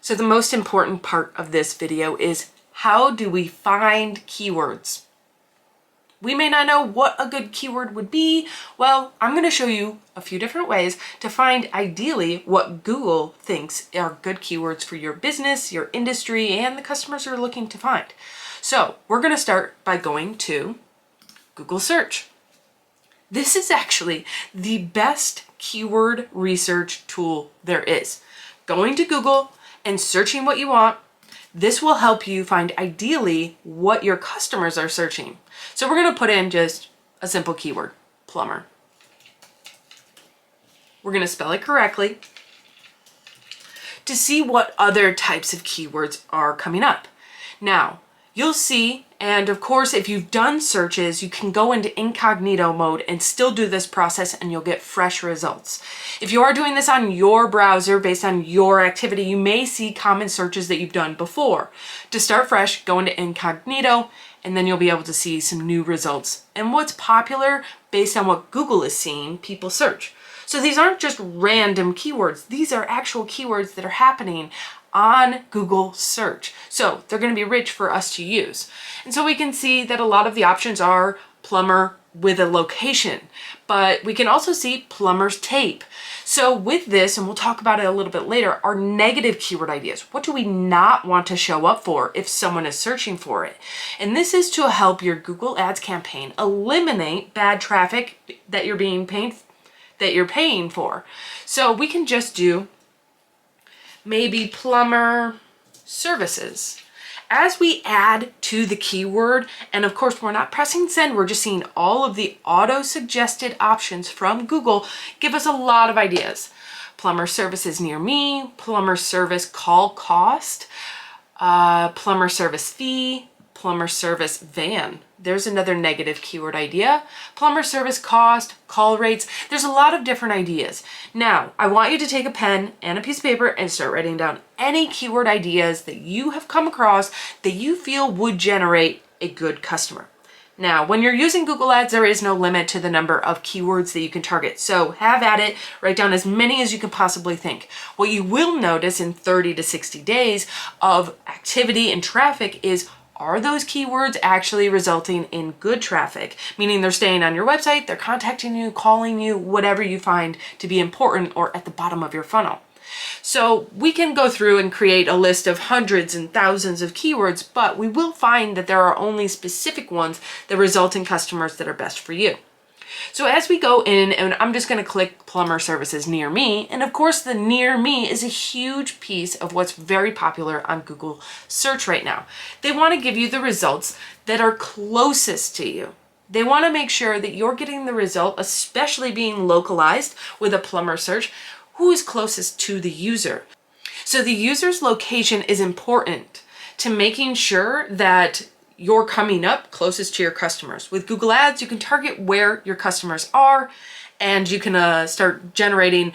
So the most important part of this video is how do we find keywords? We may not know what a good keyword would be. Well, I'm going to show you a few different ways to find ideally what Google thinks are good keywords for your business, your industry, and the customers you're looking to find. So we're going to start by going to Google search. This is actually the best keyword research tool there is. Going to Google and searching what you want, this will help you find ideally what your customers are searching. So we're going to put in just a simple keyword, plumber. We're going to spell it correctly to see what other types of keywords are coming up. Now, you'll see, and of course, if you've done searches, you can go into incognito mode and still do this process and you'll get fresh results. If you are doing this on your browser based on your activity, you may see common searches that you've done before. To start fresh, go into incognito and then you'll be able to see some new results and what's popular based on what Google is seeing people search. So these aren't just random keywords. These are actual keywords that are happening on Google search. So they're going to be rich for us to use. And so we can see that a lot of the options are plumber with a location, but we can also see plumber's tape. So with this, and we'll talk about it a little bit later, are negative keyword ideas. What do we not want to show up for if someone is searching for it? And this is to help your Google Ads campaign eliminate bad traffic that you're paying for. So we can just do maybe plumber services. As we add to the keyword, and of course we're not pressing send, we're just seeing all of the auto-suggested options from Google give us a lot of ideas. Plumber services near me, plumber service call cost, plumber service fee, plumber service van. There's another negative keyword idea. Plumber service cost, call rates. There's a lot of different ideas. Now, I want you to take a pen and a piece of paper and start writing down any keyword ideas that you have come across that you feel would generate a good customer. Now, when you're using Google Ads, there is no limit to the number of keywords that you can target. So have at it, write down as many as you can possibly think. What you will notice in 30 to 60 days of activity and traffic is, are those keywords actually resulting in good traffic? Meaning they're staying on your website, they're contacting you, calling you, whatever you find to be important or at the bottom of your funnel. So we can go through and create a list of hundreds and thousands of keywords, but we will find that there are only specific ones that result in customers that are best for you. So as we go in, and I'm just going to click plumber services near me, and of course the near me is a huge piece of what's very popular on Google search right now. They want to give you the results that are closest to you. They want to make sure that you're getting the result, especially being localized with a plumber search, who is closest to the user. So the user's location is important to making sure that you're coming up closest to your customers. With Google Ads, you can target where your customers are, and you can start generating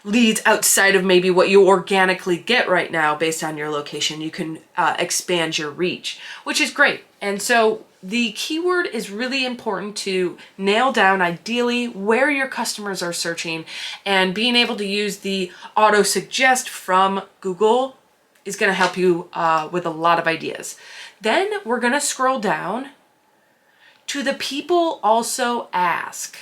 leads outside of maybe what you organically get right now based on your location. You can expand your reach, which is great. And so the keyword is really important to nail down ideally where your customers are searching, and being able to use the auto-suggest from Google is going to help you with a lot of ideas. Then we're going to scroll down to the people also ask.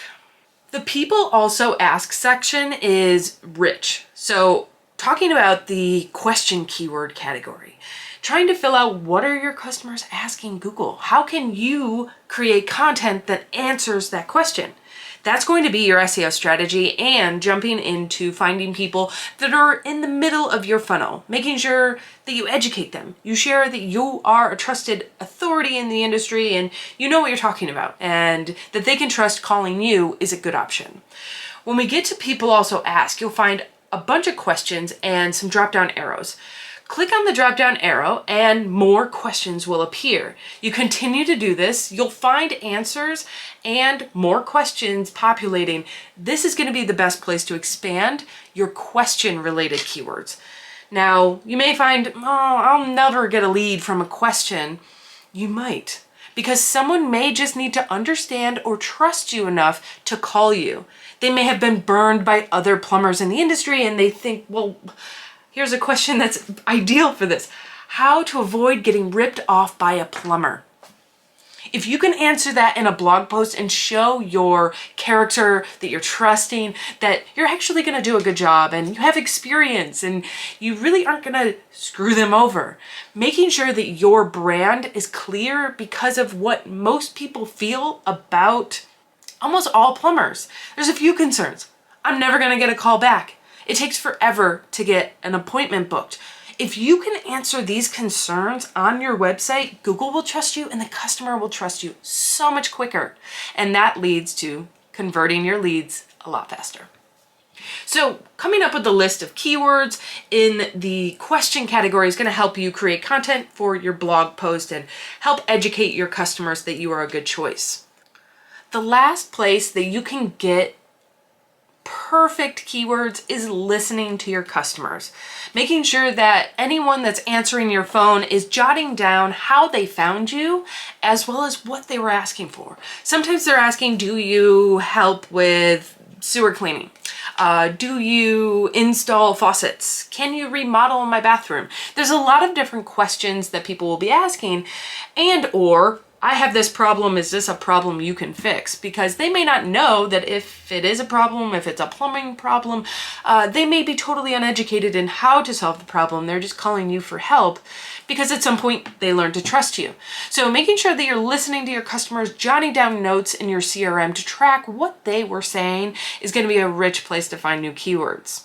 The people also ask section is rich. So talking about the question keyword category, trying to fill out what are your customers asking Google? How can you create content that answers that question? That's going to be your SEO strategy, and jumping into finding people that are in the middle of your funnel, making sure that you educate them. You share that you are a trusted authority in the industry and you know what you're talking about, and that they can trust calling you is a good option. When we get to people also ask, you'll find a bunch of questions and some drop-down arrows. Click on the drop-down arrow and more questions will appear. You continue to do this, you'll find answers and more questions populating. This is going to be the best place to expand your question-related keywords. Now, you may find, oh, I'll never get a lead from a question. You might, because someone may just need to understand or trust you enough to call you. They may have been burned by other plumbers in the industry and they think, well, Here's a question that's ideal for this. How to avoid getting ripped off by a plumber. If you can answer that in a blog post and show your character that you're trusting, that you're actually going to do a good job and you have experience and you really aren't going to screw them over, making sure that your brand is clear because of what most people feel about almost all plumbers. There's a few concerns. I'm never going to get a call back. It takes forever to get an appointment booked. If you can answer these concerns on your website, Google will trust you and the customer will trust you so much quicker. And that leads to converting your leads a lot faster. So coming up with a list of keywords in the question category is going to help you create content for your blog post and help educate your customers that you are a good choice. The last place that you can get perfect keywords is listening to your customers. Making sure that anyone that's answering your phone is jotting down how they found you as well as what they were asking for. Sometimes they're asking, do you help with sewer cleaning? Do you install faucets? Can you remodel my bathroom? There's a lot of different questions that people will be asking, and or I have this problem, is this a problem you can fix? Because they may not know that if it is a problem, if it's a plumbing problem, they may be totally uneducated in how to solve the problem. They're just calling you for help because at some point they learn to trust you. So making sure that you're listening to your customers, jotting down notes in your CRM to track what they were saying is going to be a rich place to find new keywords.